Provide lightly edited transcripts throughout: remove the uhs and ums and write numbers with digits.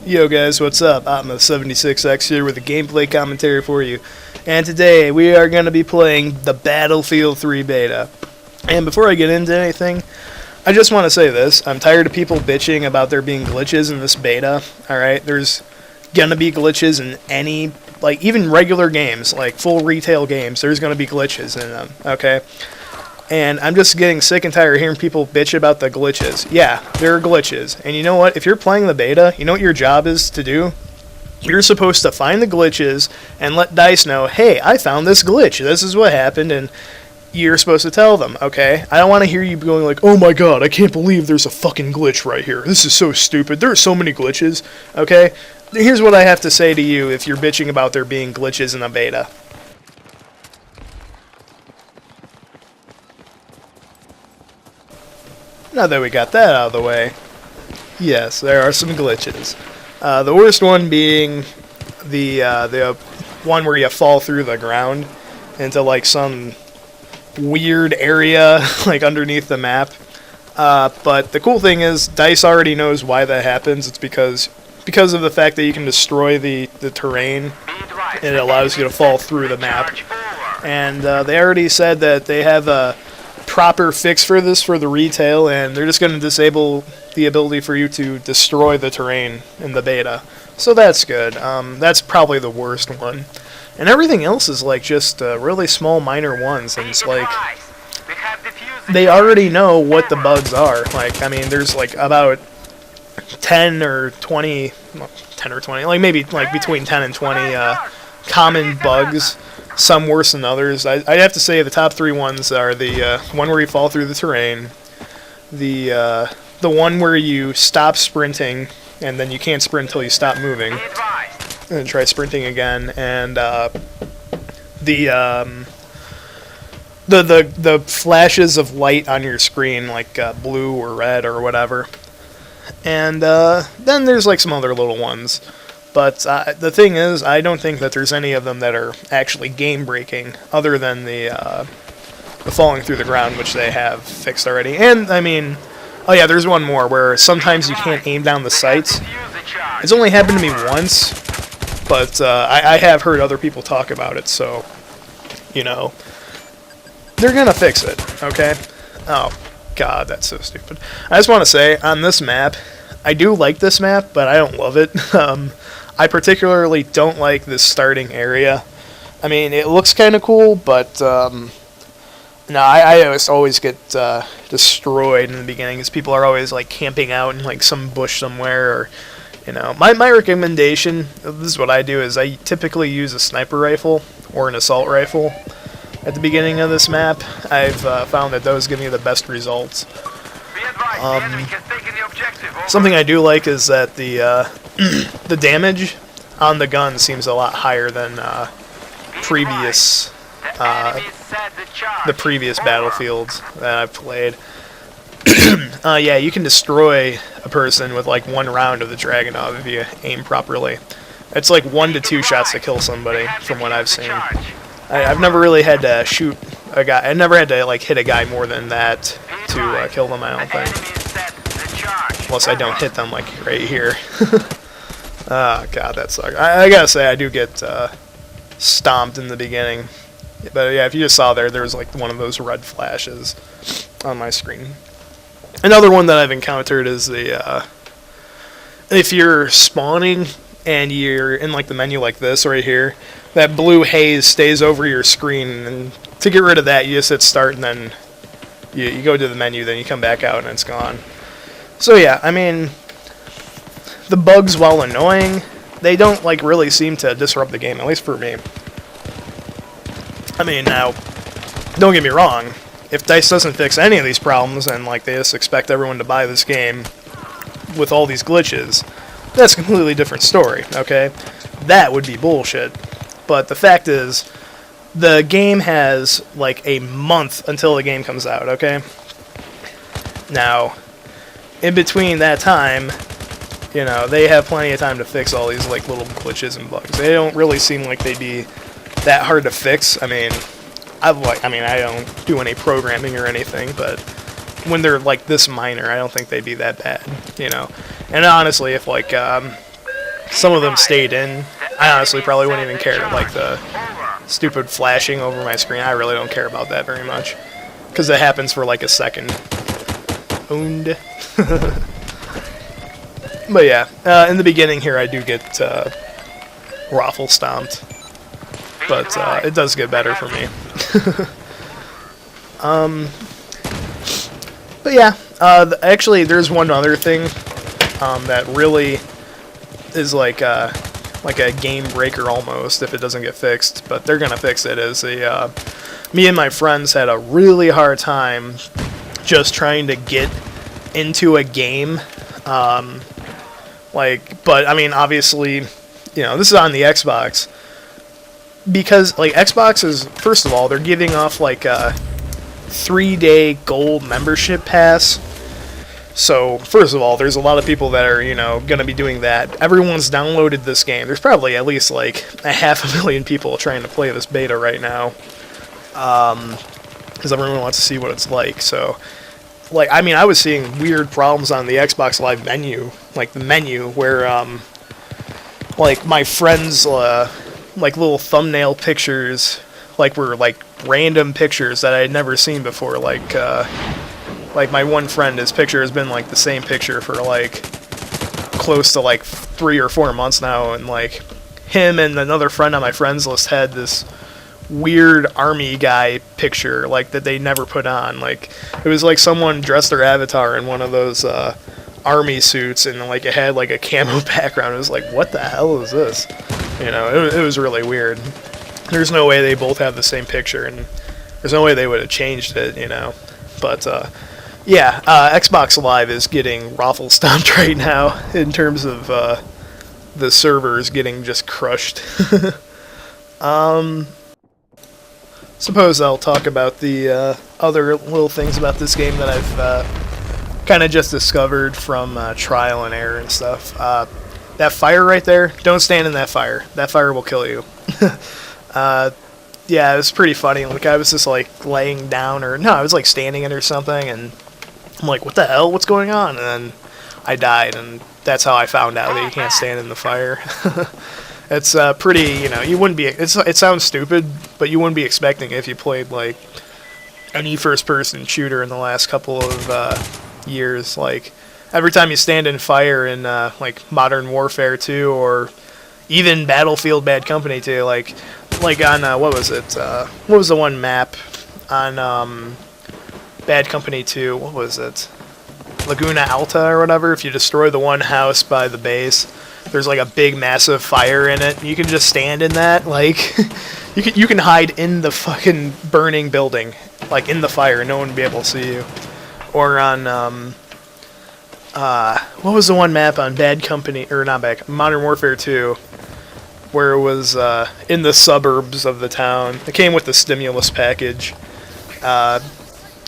Yo guys, what's up? I'm the 76X here with a gameplay commentary for you. And today we are going to be playing the Battlefield 3 beta. And before I get into anything, I just want to say this. I'm tired of people bitching about there being glitches in this beta. Alright, there's going to be glitches in any, like even regular games, like full retail games, there's going to be glitches in them, okay? And I'm just getting sick and tired of hearing people bitch about the glitches. Yeah, there are glitches. And you know what? If you're playing the beta, you know what your job is to do? You're supposed to find the glitches and let DICE know, hey, I found this glitch. This is what happened, and you're supposed to tell them, okay? I don't want to hear you going like, oh my god, I can't believe there's a fucking glitch right here. This is so stupid. There are so many glitches, okay? Here's what I have to say to you if you're bitching about there being glitches in a beta. Now that we got that out of the way, yes, there are some glitches. The worst one being the one where you fall through the ground into like some weird area like underneath the map. But the cool thing is, DICE already knows why that happens. It's because of the fact that you can destroy the terrain, and it allows you to fall through the map. And they already said that they have a proper fix for this for the retail, and they're just going to disable the ability for you to destroy the terrain in the beta. So that's good. That's probably the worst one. And everything else is like just really small minor ones, and it's like they already know what the bugs are. Like, I mean, there's like about 10 or 20, well, 10 or 20, like maybe like between 10 and 20 common bugs. Some worse than others. I'd have to say the top three ones are the one where you fall through the terrain, the one where you stop sprinting and then you can't sprint until you stop moving, and then try sprinting again, and the flashes of light on your screen, like blue or red or whatever, and then there's like some other little ones. But the thing is, I don't think that there's any of them that are actually game-breaking, other than the falling through the ground, which they have fixed already. And, I mean, oh yeah, there's one more, where sometimes you can't aim down the sights. It's only happened to me once, but I have heard other people talk about it, so, you know, they're gonna fix it, okay? Oh, god, that's so stupid. I just want to say, on this map, I do like this map, but I don't love it. I particularly don't like this starting area. I mean, it looks kind of cool, but no, I always get destroyed in the beginning, because people are always like camping out in like some bush somewhere, or you know. My recommendation, this is what I do, is I typically use a sniper rifle or an assault rifle at the beginning of this map. I've found that those give me the best results. Something I do like is that the damage on the gun seems a lot higher than the previous Battlefields that I've played. Yeah, you can destroy a person with like one round of the Dragunov if you aim properly. It's like 1 to 2 shots to kill somebody, from what I've seen. I've never really had to shoot a guy. I never had to like hit a guy more than that to kill them, I don't think. Unless I don't hit them like right here. Oh god, that sucks. I gotta say, I do get stomped in the beginning. But yeah, if you just saw there was like one of those red flashes on my screen. Another one that I've encountered is the if you're spawning and you're in like the menu like this right here, that blue haze stays over your screen, and to get rid of that, you just hit start, and then you go to the menu, then you come back out, and it's gone. So yeah, I mean, the bugs, while annoying, they don't like really seem to disrupt the game, at least for me. I mean, now, don't get me wrong, if DICE doesn't fix any of these problems, and like they just expect everyone to buy this game with all these glitches, that's a completely different story, okay? That would be bullshit. But the fact is, the game has like a month until the game comes out, okay? Now, in between that time, you know, they have plenty of time to fix all these like little glitches and bugs. They don't really seem like they'd be that hard to fix. I mean, I don't do any programming or anything, but when they're like this minor, I don't think they'd be that bad, you know. And honestly, if like some of them stayed in. I honestly probably wouldn't even care, like the stupid flashing over my screen. I really don't care about that very much, because it happens for like a second. Owned. But yeah, in the beginning here I do get raffle stomped, but it does get better for me. But yeah, actually there's one other thing that really is like a game breaker almost if it doesn't get fixed, but they're gonna fix it. Is me and my friends had a really hard time just trying to get into a game. But I mean, obviously, this is on the Xbox, because like Xbox is, first of all, they're giving off like a 3-day gold membership pass. So first of all, there's a lot of people that are gonna be doing that. Everyone's downloaded this game. There's probably at least like 500,000 people trying to play this beta right now, because everyone wants to see what it's like. So. Like, I mean, I was seeing weird problems on the Xbox Live menu, like the menu, where, like, my friends, like, little thumbnail pictures, like, were, like, random pictures that I had never seen before. Like my one friend, his picture has been, like, the same picture for, like, close to, like, 3 or 4 months now, and, like, him and another friend on my friends list had this weird army guy picture, like, that they never put on. Like, it was like someone dressed their avatar in one of those army suits, and like it had like a camo background. It was like, what the hell is this? It was really weird. There's no way they both have the same picture, and there's no way they would have changed it. But yeah, Xbox Live is getting raffle stomped right now in terms of the servers getting just crushed. Suppose I'll talk about the other little things about this game that I've kind of just discovered from trial and error and stuff. That fire right there, don't stand in that fire. That fire will kill you. Yeah, it was pretty funny. Like, I was just like laying down, or no, I was like standing in or something, and I'm like, what the hell? What's going on? And then I died, and that's how I found out that you can't stand in the fire. It's pretty, you wouldn't be, it sounds stupid, but you wouldn't be expecting it if you played, like, any first-person shooter in the last couple of years. Like, every time you stand in fire in, like, Modern Warfare 2, or even Battlefield Bad Company 2, like on, what was it, what was the one map on, Bad Company 2, what was it, Laguna Alta or whatever? If you destroy the one house by the base, there's like a big massive fire in it. You can just stand in that, like, you can hide in the fucking burning building, like in the fire, and no one would be able to see you. Or on what was the one map on Bad Company, or not Bad, Modern Warfare 2, where it was in the suburbs of the town. It came with the stimulus package.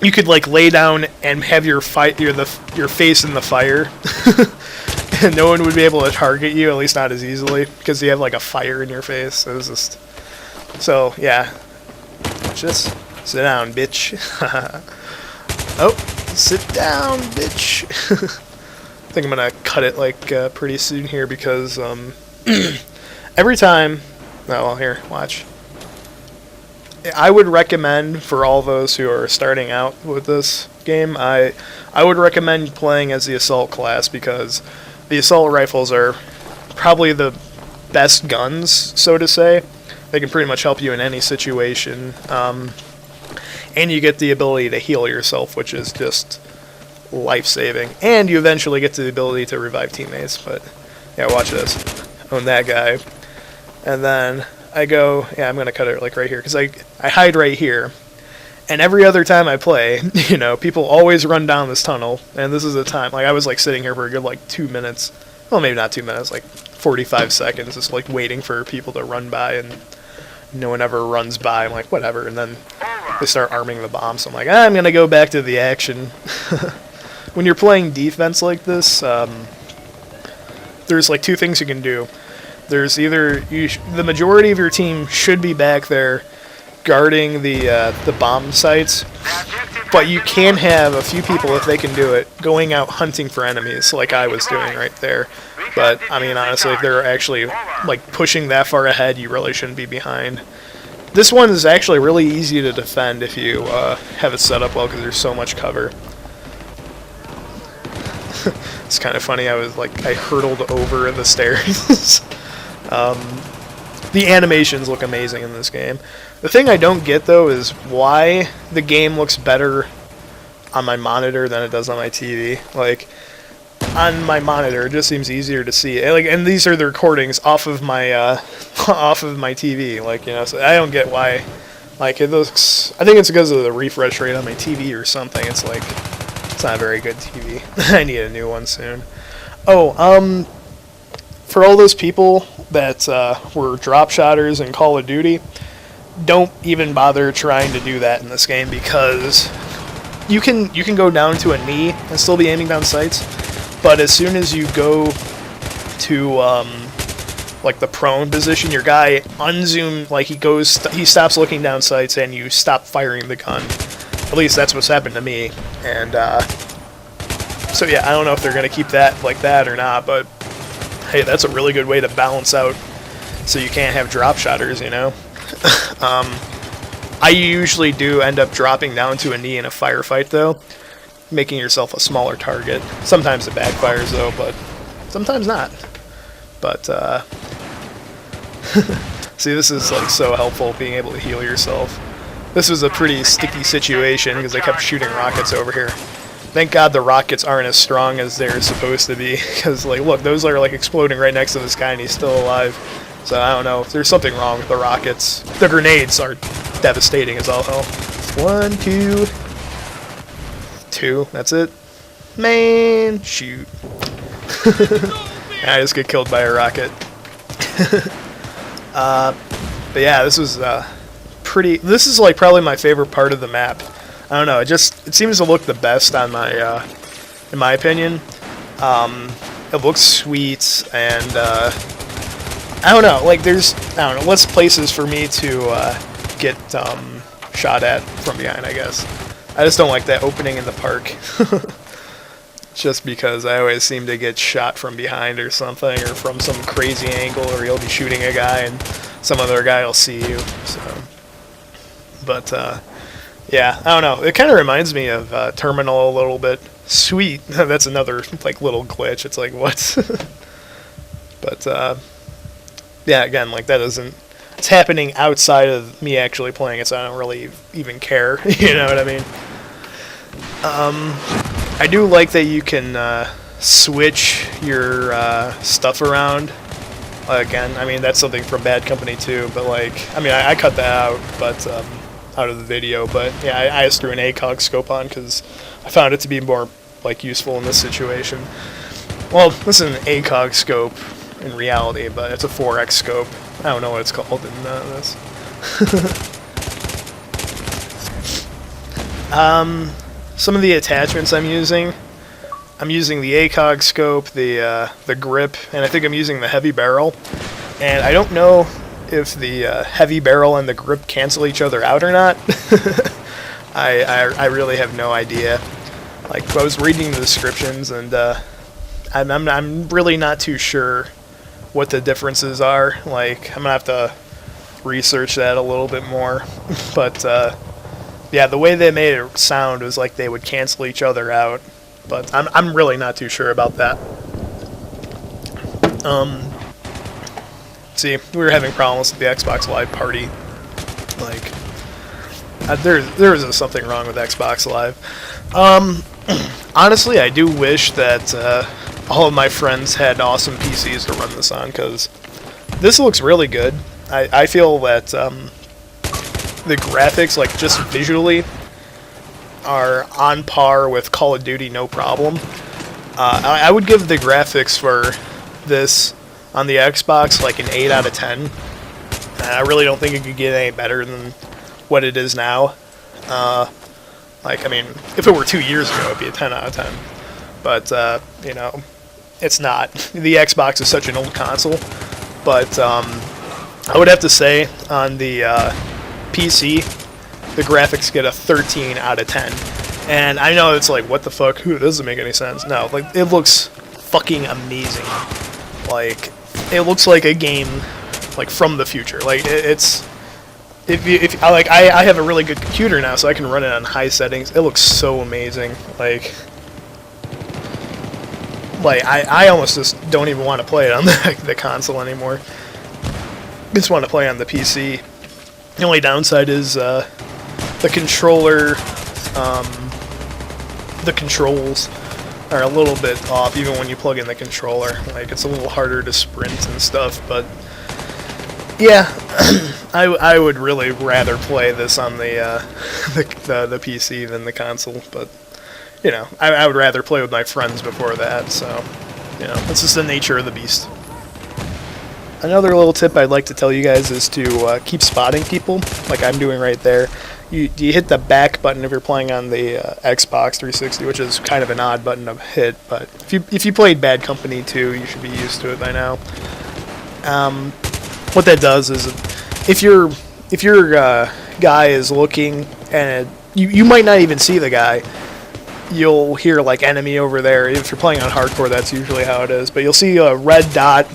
You could like lay down and have your face in the fire. And no one would be able to target you, at least not as easily, because you have like a fire in your face. It was just, so yeah. Watch this. Sit down, bitch. Oh, sit down, bitch. I think I'm gonna cut it like pretty soon here, because every time. Oh well, here, watch. I would recommend, for all those who are starting out with this game, I would recommend playing as the assault class, because the assault rifles are probably the best guns, so to say. They can pretty much help you in any situation. And you get the ability to heal yourself, which is just life-saving. And you eventually get the ability to revive teammates. But yeah, watch this. Own that guy. And then I go, yeah, I'm going to cut it like right here, because I hide right here. And every other time I play, people always run down this tunnel, and this is the time, like, I was, like, sitting here for a good, like, 2 minutes, well, maybe not 2 minutes, like, 45 seconds, just, like, waiting for people to run by, and no one ever runs by. I'm like, whatever, and then they start arming the bombs, so I'm like, I'm gonna go back to the action. When you're playing defense like this, there's, like, 2 things you can do. There's either, the majority of your team should be back there guarding the bomb sites, but you can have a few people, if they can do it, going out hunting for enemies, like I was doing right there. But, I mean, honestly, if they're actually, like, pushing that far ahead, you really shouldn't be behind. This one is actually really easy to defend if you have it set up well, because there's so much cover. It's kind of funny, I hurtled over the stairs. The animations look amazing in this game. The thing I don't get, though, is why the game looks better on my monitor than it does on my TV. Like, on my monitor, it just seems easier to see. And these are the recordings off of my off of my TV. Like, you know, so I don't get why. Like, it looks. I think it's because of the refresh rate on my TV or something. It's like, it's not a very good TV. I need a new one soon. Oh, for all those people that were drop shotters in Call of Duty, don't even bother trying to do that in this game, because you can go down to a knee and still be aiming down sights, but as soon as you go to like the prone position, your guy unzoom, like he stops looking down sights and you stop firing the gun. At least that's what's happened to me. And so yeah, I don't know if they're gonna keep that like that or not, but hey, that's a really good way to balance out so you can't have drop shotters, you know. I usually do end up dropping down to a knee in a firefight, though, making yourself a smaller target. Sometimes it backfires, though, but sometimes not. But, see, this is, like, so helpful, being able to heal yourself. This was a pretty sticky situation, because they kept shooting rockets over here. Thank God the rockets aren't as strong as they're supposed to be, because, like, look, those are, like, exploding right next to this guy, and he's still alive. So, I don't know, if there's something wrong with the rockets. The grenades are devastating as all hell. 1, 2... 2, that's it. Man, shoot. I just get killed by a rocket. But yeah, this was pretty... This is, like, probably my favorite part of the map. I don't know, it seems to look the best on my, in my opinion. It looks sweet, and, I don't know, like, there's, I don't know, less places for me to, get, shot at from behind, I guess. I just don't like that opening in the park. Just because I always seem to get shot from behind or something, or from some crazy angle, or you'll be shooting a guy and some other guy will see you, so. But, yeah, I don't know. It kind of reminds me of Terminal a little bit. Sweet. That's another, like, little glitch. It's like, what? But, yeah, again, like, that doesn't... It's happening outside of me actually playing it, so I don't really even care. You know what I mean? I do like that you can switch your stuff around. Again, I mean, that's something from Bad Company too, but, like, I mean, I cut that out, but... out of the video, but yeah, I just threw an ACOG scope on because I found it to be more, like, useful in this situation. Well, this is an ACOG scope in reality, but it's a 4X scope. I don't know what it's called in this. Some of the attachments I'm using the ACOG scope, the grip, and I think I'm using the heavy barrel. And I don't know if the heavy barrel and the grip cancel each other out or not. I really have no idea. Like, I was reading the descriptions, and I'm really not too sure what the differences are. Like, I'm gonna have to research that a little bit more. But yeah, the way they made it sound was like they would cancel each other out. But I'm really not too sure about that. See, we were having problems with the Xbox Live party. Like, there is something wrong with Xbox Live. Honestly, I do wish that all of my friends had awesome PCs to run this on, because this looks really good. I feel that the graphics, like, just visually, are on par with Call of Duty, no problem. I would give the graphics for this on the Xbox like an 8 out of 10. I really don't think it could get any better than what it is now. Like, I mean, if it were 2 years ago, it'd be a 10 out of 10. But, you know, it's not. The Xbox is such an old console. But I would have to say on the PC, the graphics get a 13 out of 10. And I know it's like, what the fuck? That doesn't make any sense. No, like, it looks fucking amazing. Like, it looks like a game, like, from the future. Like, it's... I have a really good computer now, so I can run it on high settings. It looks so amazing. Like I almost just don't even want to play it on the console anymore. Just want to play on the PC. The only downside is the controller, the controls are a little bit off even when you plug in the controller. Like, it's a little harder to sprint and stuff, but yeah, I would really rather play this on the PC than the console, but you know, I would rather play with my friends before that, so you know, that's just the nature of the beast. Another little tip I'd like to tell you guys is to keep spotting people, like I'm doing right there. You hit the back button if you're playing on the Xbox 360, which is kind of an odd button to hit, but if you played Bad Company 2, you should be used to it by now. What that does is, if your guy is looking and you might not even see the guy, you'll hear like enemy over there. If you're playing on hardcore, that's usually how it is. But you'll see a red dot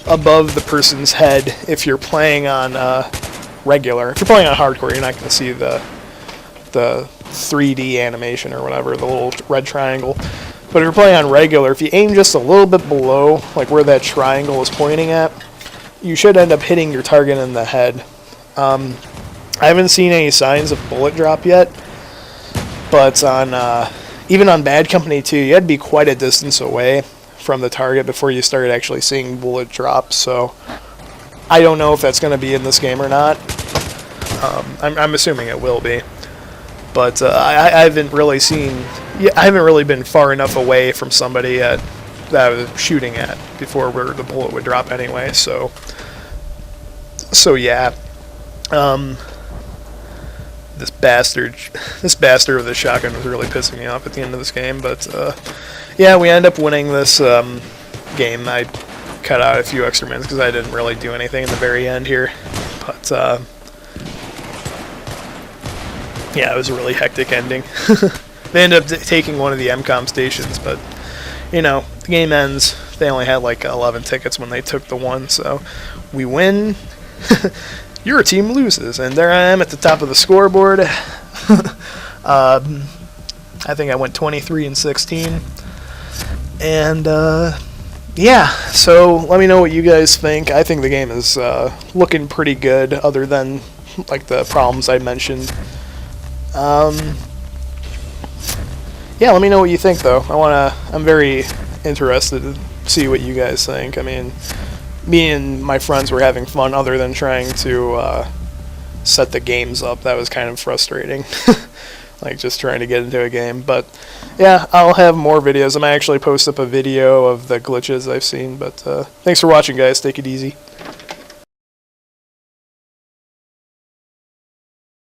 above the person's head if you're playing on regular. If you're playing on hardcore, you're not going to see the 3D animation or whatever, the little red triangle. But if you're playing on regular, if you aim just a little bit below, like where that triangle is pointing at, you should end up hitting your target in the head. I haven't seen any signs of bullet drop yet, but on even on Bad Company 2, you had to be quite a distance away from the target before you started actually seeing bullet drop, so I don't know if that's going to be in this game or not. I'm assuming it will be, but I haven't really seen... I haven't really been far enough away from somebody that I was shooting at before where the bullet would drop anyway, so yeah. This bastard with the shotgun was really pissing me off at the end of this game, but yeah, we end up winning this game. I cut out a few extra minutes because I didn't really do anything in the very end here, but yeah, it was a really hectic ending. They ended up taking one of the MCOM stations, but you know, the game ends. They only had like 11 tickets when they took the one, so we win. Your team loses, and there I am at the top of the scoreboard. I think I went 23-16, and yeah. So let me know what you guys think. I think the game is looking pretty good, other than like the problems I mentioned. Yeah, let me know what you think, though. I'm very interested to see what you guys think. I mean, me and my friends were having fun, other than trying to set the games up. That was kind of frustrating. Like, just trying to get into a game. But, yeah, I'll have more videos. I might actually post up a video of the glitches I've seen. But, thanks for watching, guys. Take it easy.